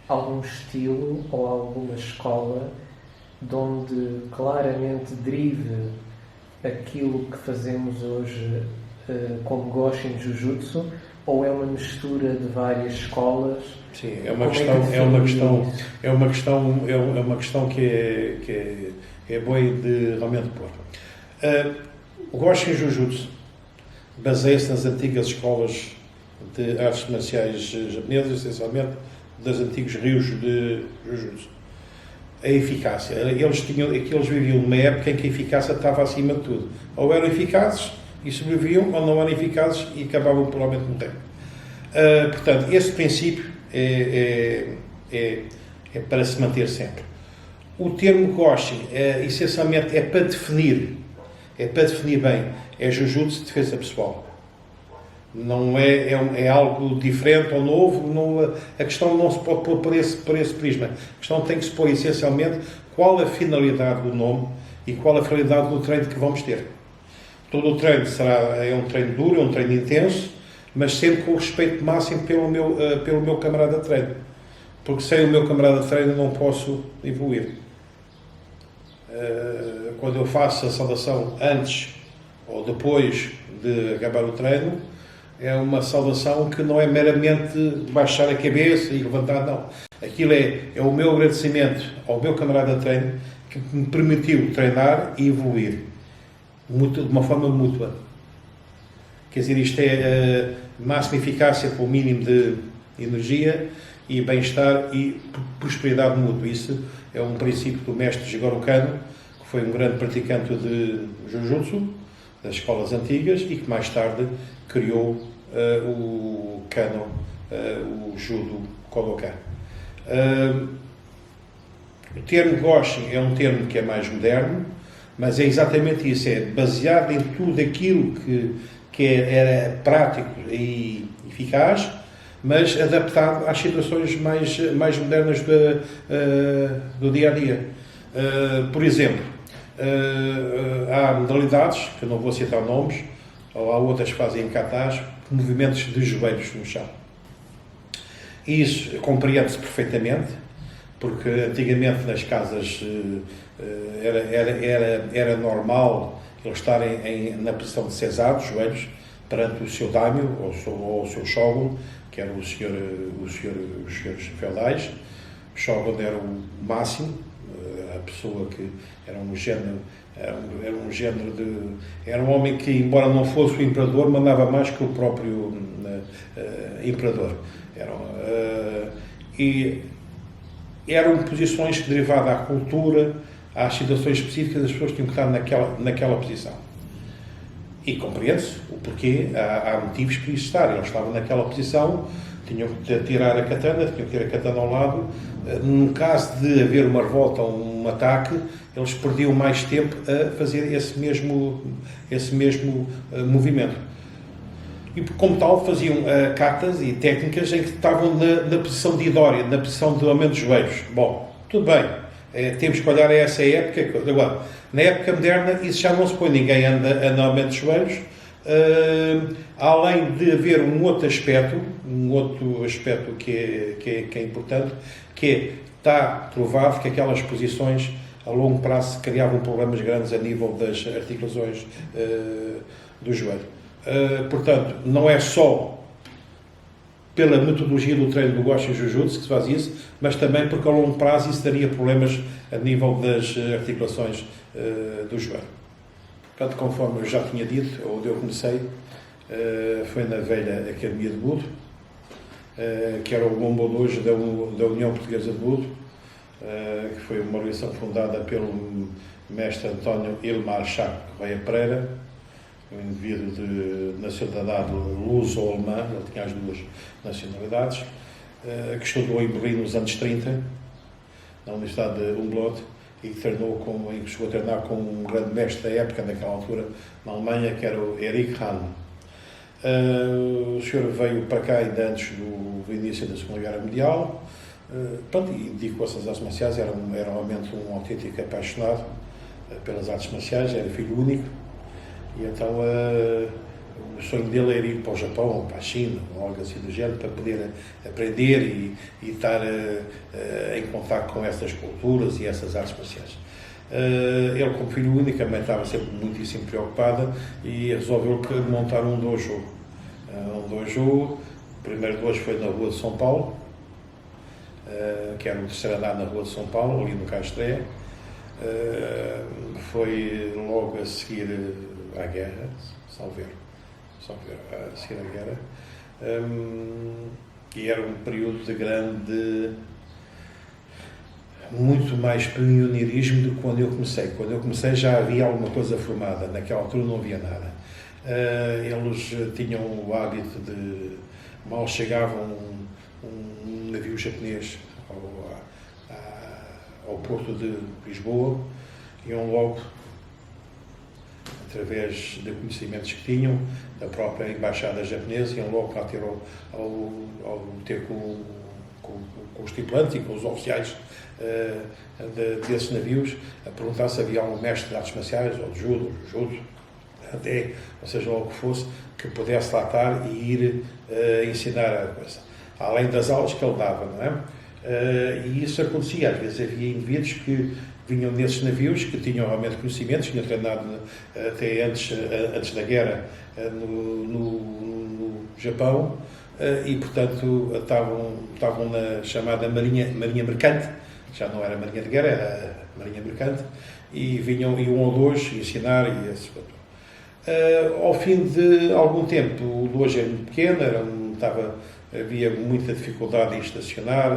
Algum estilo ou alguma escola de onde claramente derive aquilo que fazemos hoje como Goshin Jujutsu, ou é uma mistura de várias escolas? Sim, é uma questão que é boa de realmente pôr. O Goshin Jujutsu baseia-se nas antigas escolas de artes marciais japonesas, essencialmente dos antigos rios de Jujutsu. A eficácia. Eles viviam numa época em que a eficácia estava acima de tudo. Ou eram eficazes e sobreviviam, ou não eram eficazes e acabavam provavelmente morrendo. Portanto, esse princípio é para se manter sempre. O termo Goshin, essencialmente, é para definir bem, é Jujutsu de defesa pessoal. Não é algo diferente ou novo, a questão não se pode pôr por esse prisma. A questão tem que se pôr essencialmente qual a finalidade do nome e qual a finalidade do treino que vamos ter. Todo o treino é um treino duro, é um treino intenso, mas sempre com o respeito máximo pelo meu camarada de treino. Porque sem o meu camarada de treino não posso evoluir. Quando eu faço a saudação antes ou depois de acabar o treino, é uma saudação que não é meramente baixar a cabeça e levantar, não. Aquilo é o meu agradecimento ao meu camarada de treino que me permitiu treinar e evoluir de uma forma mútua. Quer dizer, isto é a máxima eficácia com o mínimo de energia e bem-estar e prosperidade mútua. Isso é um princípio do mestre Jigoro Kano, que foi um grande praticante de Jujutsu, das escolas antigas, e que mais tarde criou o Kano, o Judo Kodokan. O termo Goshin é um termo que é mais moderno, mas é exatamente isso, é baseado em tudo aquilo que era prático e eficaz, mas adaptado às situações mais modernas do dia-a-dia. Por exemplo, há modalidades, que eu não vou citar nomes, ou há outras que fazem katas, movimentos de joelhos no chão. E isso compreende-se perfeitamente, porque antigamente nas casas era normal eles estarem na posição de cesados, joelhos, perante o seu daimyo ou o seu shogun, que eram os senhores feudais. O shogun era o máximo, a pessoa que era um homem que, embora não fosse o imperador, mandava mais que o próprio imperador. E eram posições que, derivadas à cultura, às situações específicas, as pessoas tinham que estar naquela posição. E compreende-se o porquê, há motivos para isso estar. Eles estavam naquela posição, tinham que tirar a katana, tinham que ter a katana ao lado. No caso de haver uma revolta ou um ataque, eles perdiam mais tempo a fazer esse mesmo movimento. E, como tal, faziam katas e técnicas em que estavam na posição de idória, na posição de aumento dos joelhos. Bom, tudo bem, temos que olhar a essa época. Agora, na época moderna, isso já não se põe, ninguém anda no aumento dos joelhos, além de haver um outro aspecto que é importante, que está provado que aquelas posições a longo prazo criavam problemas grandes a nível das articulações do joelho. Portanto, não é só pela metodologia do treino do Goshin Jujutsu que se faz isso, mas também porque a longo prazo isso daria problemas a nível das articulações do joelho. Portanto, conforme eu já tinha dito, onde eu comecei, foi na velha Academia de Budo, que era o Gombo de hoje da União Portuguesa de Budo, que foi uma organização fundada pelo mestre António Ilmar Chaco Correia Pereira, um indivíduo de nacionalidade luso-alemã, ele tinha as duas nacionalidades, que estudou em Berlim nos anos 30, na Universidade de Humboldt, e chegou a treinar com um grande mestre da época, naquela altura, na Alemanha, que era o Erich Hahn. O senhor veio para cá ainda antes do início da Segunda Guerra Mundial, e dedicou-se às artes marciais, era realmente um autêntico apaixonado, pelas artes marciais, era filho único, e então o sonho dele era ir para o Japão ou para a China, ou algo assim do género, para poder aprender e estar em contato com essas culturas e essas artes marciais. Ele, como filho único, a mãe estava sempre muitíssimo preocupada e resolveu montar um dojo. O primeiro dojo foi na Rua de São Paulo, que era o terceiro andar na Rua de São Paulo, ali no Castreia. Foi logo a seguir à guerra, salvo erro, a seguir à guerra, e era um período de grande, muito mais pioneirismo do que quando eu comecei. Quando eu comecei já havia alguma coisa formada, naquela altura não havia nada. Eles tinham o hábito de, mal chegava um navio japonês ao porto de Lisboa, iam logo, através de conhecimentos que tinham, da própria embaixada japonesa, iam logo lá ter ter com os tripulantes e com os oficiais desses navios, a perguntar se havia algum mestre de artes marciais, ou de judo, até, ou seja, logo que fosse, que pudesse lá estar e ir ensinar a coisa. Além das aulas que ele dava, não é? E isso acontecia, às vezes havia indivíduos que vinham nesses navios, que tinham realmente conhecimentos, tinham treinado até antes da guerra no Japão, e portanto estavam na chamada marinha mercante, já não era marinha de guerra, era marinha mercante, e iam ou dois ensinar e esse. Ao fim de algum tempo, o dojo era muito pequeno, havia muita dificuldade em estacionar,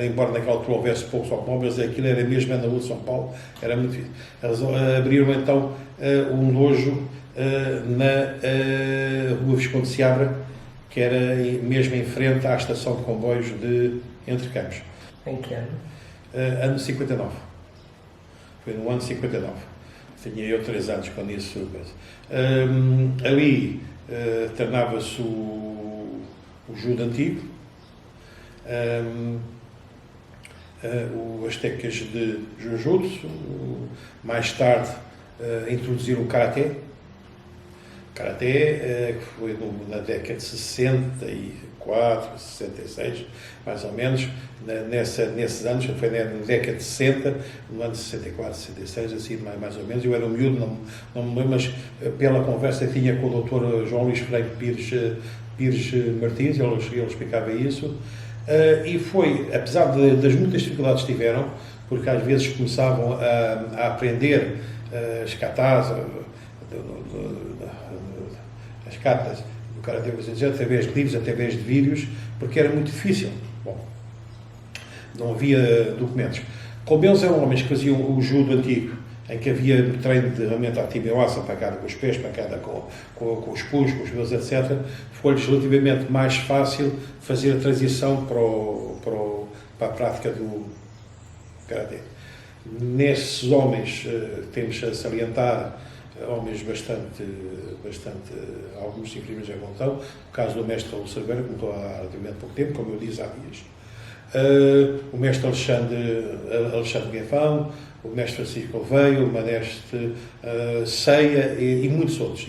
embora naquela altura houvesse poucos automóveis, aquilo era mesmo na Rua de São Paulo, era muito difícil. Abriram então um dojo na Rua Visconde de Seabra, que era mesmo em frente à estação de comboios de Entre Campos. Em que ano? Ano 59. Foi no ano 59. Tinha eu 3 anos quando isso. Ali treinava-se o judo antigo, as técnicas de jiu-jitsu, mais tarde introduziram o karatê. Que foi na década de 64, 66, mais ou menos, nesses anos, foi na década de 60, no ano de 64, 66, assim, mais ou menos. Eu era um miúdo, não me lembro, mas pela conversa que tinha com o Dr. João Luís Franco Pires Martins, ele explicava isso, e foi, apesar das muitas dificuldades que tiveram, porque às vezes começavam a aprender as katas, as cartas do karatê, através de livros, através de vídeos, porque era muito difícil. Bom, não havia documentos. Como eles eram homens que faziam o judo antigo, em que havia treino de realmente atividade, pancada com os pés, pancada com os punhos, com os meus, etc., foi-lhes relativamente mais fácil fazer a transição para a prática do karatê. Nesses homens, temos a salientar homens bastante alguns incríveis já contam. O caso do mestre Raul Cerveira, que contou há relativamente pouco tempo, como eu disse há dias. O mestre Alexandre Guefão, o mestre Francisco Alveio, o mestre Ceia e muitos outros.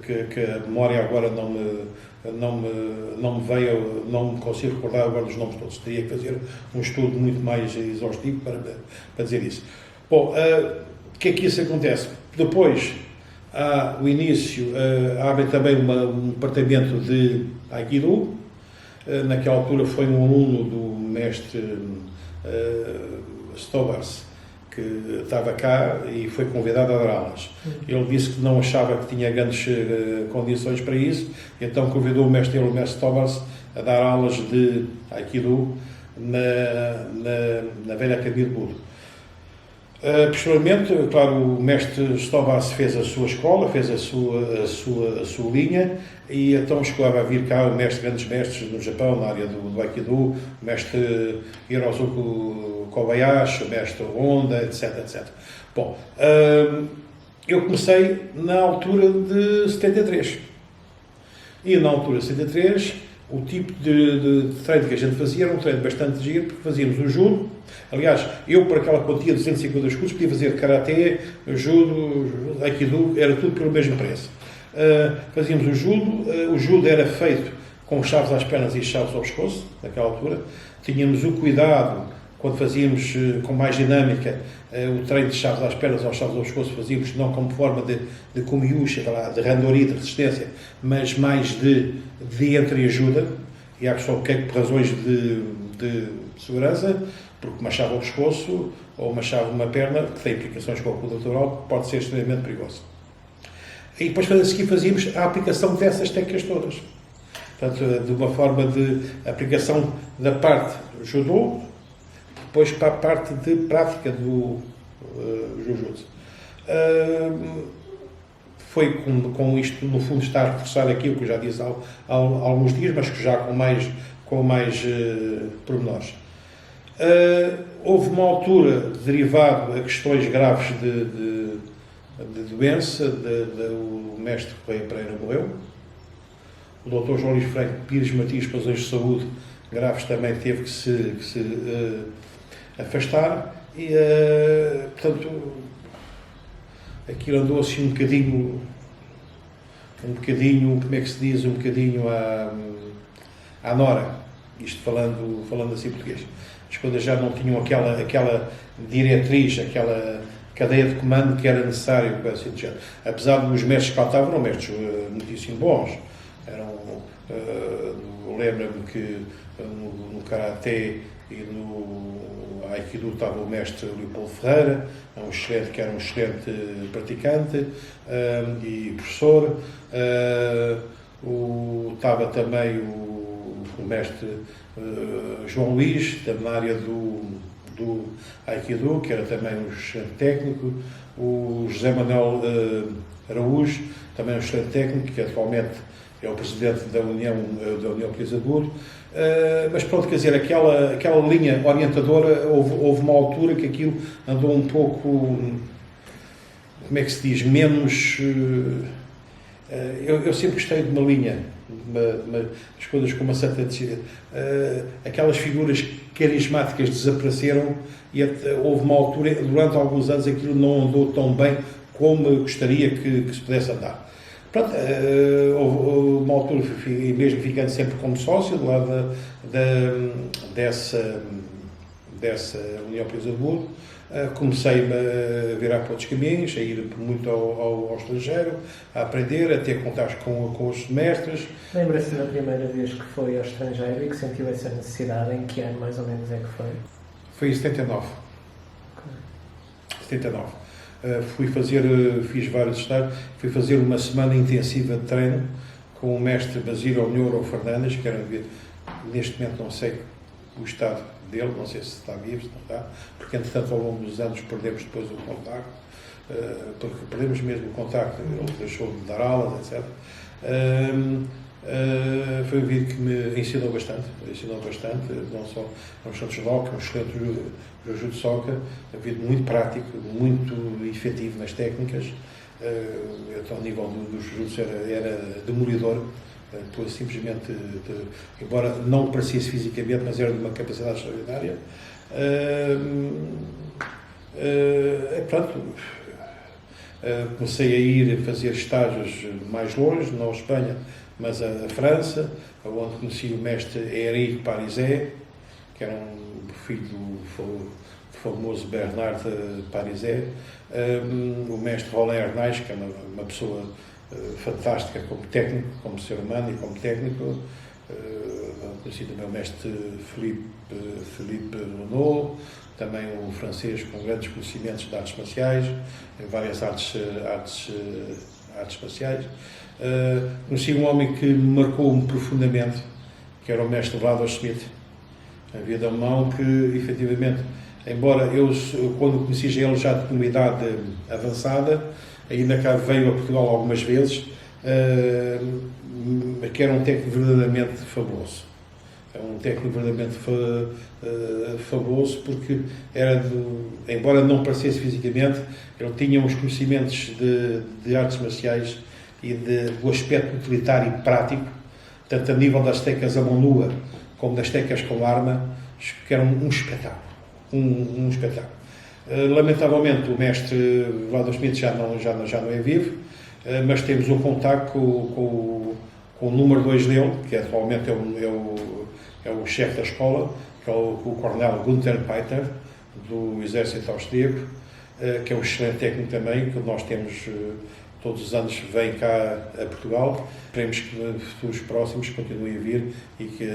Que a memória agora não me veio, não me consigo recordar agora dos nomes todos. Teria que fazer um estudo muito mais exaustivo para dizer isso. Bom, o que é que isso acontece? Depois, há o início, abre também um departamento de Aikido. Naquela altura foi um aluno do mestre Stobars, que estava cá e foi convidado a dar aulas. Ele disse que não achava que tinha grandes condições para isso, então convidou o mestre Stobars a dar aulas de Aikido na velha Academia de Budo. Posteriormente, claro, o mestre Stobars fez a sua escola, fez a sua linha, e então chegou a vir cá grandes mestres no Japão, na área do Aikido, o mestre Hirozuku Kobayashi, o mestre Honda, etc. Bom, eu comecei na altura de 73. E na altura de 73 o tipo de treino que a gente fazia era um treino bastante giro, porque fazíamos o judo. Aliás, eu, por aquela quantia de 250 escudos, podia fazer karatê, judo, aikido, era tudo pelo mesmo preço. Fazíamos o judo era feito com chaves às pernas e chaves ao pescoço, naquela altura. Tínhamos o cuidado, quando fazíamos com mais dinâmica, o treino de chaves às pernas ou chaves ao pescoço, fazíamos não como forma de comiúcha, de randori, de resistência, mas mais de entreajuda, e há só por razões de segurança, porque uma chave ao pescoço ou uma chave numa perna, que tem implicações com a coluna vertebral, pode ser extremamente perigoso. E depois, a seguir, fazíamos a aplicação dessas técnicas todas. Portanto, de uma forma de aplicação da parte judô, depois para a parte de prática do jiu-jitsu. Foi com isto, no fundo, está a reforçar aquilo que eu já disse há alguns dias, mas que já com mais pormenores. Houve uma altura, derivado a questões graves de doença, o mestre Correia Pereira morreu, o Dr. João Luís Franco Pires Matias, por razões de saúde graves, também teve que se afastar, e portanto aquilo andou assim um bocadinho, como é que se diz, um bocadinho à nora, isto falando assim português. As coisas já não tinham aquela diretriz, aquela cadeia de comando que era necessário para assim dizer. Apesar de os mestres que lá estavam, eram mestres muitíssimo bons. Eu lembro-me que no Karaté e no Aikido estava o mestre Leopoldo Ferreira, que era um excelente praticante e professor. Estava também o mestre João Luís, na área do Aikido, que era também um excelente técnico. O José Manuel Araújo, também um excelente técnico, que atualmente é o presidente da União Utilizador. Mas pronto, quer dizer, aquela linha orientadora, houve uma altura que aquilo andou um pouco, como é que se diz, menos... Eu sempre gostei de uma linha, as coisas com uma certa... aquelas figuras carismáticas desapareceram e houve uma altura, durante alguns anos, aquilo não andou tão bem como eu gostaria que se pudesse andar. Pronto, houve uma altura, mesmo ficando sempre como sócio do lado dessa União Empresa de Burgo, comecei a virar para outros caminhos, a ir muito ao estrangeiro, a aprender, a ter contatos com os mestres. Lembra-se da primeira vez que foi ao estrangeiro e que sentiu essa necessidade? Em que ano mais ou menos é que foi? Foi em 79. Okay. 79. Fiz vários estágios, fui fazer uma semana intensiva de treino com o mestre Basílio Neuro Fernandes, que era, neste momento não sei o estado dele, não sei se está vivo, se não está, porque entretanto ao longo dos anos perdemos depois o contacto, porque perdemos mesmo o contacto, ele deixou de dar aulas, etc. Foi um vídeo que me ensinou bastante, não só um excelente judoca, um excelente jiu-jitsu, um vídeo muito prático, muito efetivo nas técnicas. Então, ao nível do jiu-jitsu era demolidor, simplesmente, embora não parecesse fisicamente, mas era de uma capacidade extraordinária. Pronto, comecei a ir fazer estágios mais longe, não a Espanha, mas a França, onde conheci o mestre Henri Parizet, que era um filho do famoso Bernard Parizet, o mestre Roland Ernais, que é uma pessoa fantástica como técnico, como ser humano e como técnico. Conheci também o mestre Philippe Renaud, também um francês com grandes conhecimentos de artes marciais, em várias artes marciais. Conheci um homem que me marcou-me profundamente, que era o mestre Vlado Schmidt, a via da mão, que efetivamente, embora eu quando conheci ele já de uma idade avançada, ainda cá veio a Portugal algumas vezes, que era um técnico verdadeiramente fabuloso. É um técnico verdadeiramente fabuloso, porque embora não parecesse fisicamente, ele tinha uns conhecimentos de artes marciais e do aspecto utilitário e prático tanto a nível das tecas a mão nua, como das tecas com arma, que era um espetáculo. Um espetáculo. Lamentavelmente, o mestre Vlado Schmidt já não é vivo, mas temos o contacto com o número 2 dele, que atualmente é o chefe da escola, que é o coronel Gunther Peiter, do exército austríaco, que é um excelente técnico também, que nós temos todos os anos, vem cá a Portugal. Esperemos que nos futuros próximos continue a vir e que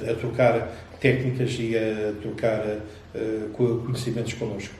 a trocar técnicas e a trocar conhecimentos connosco.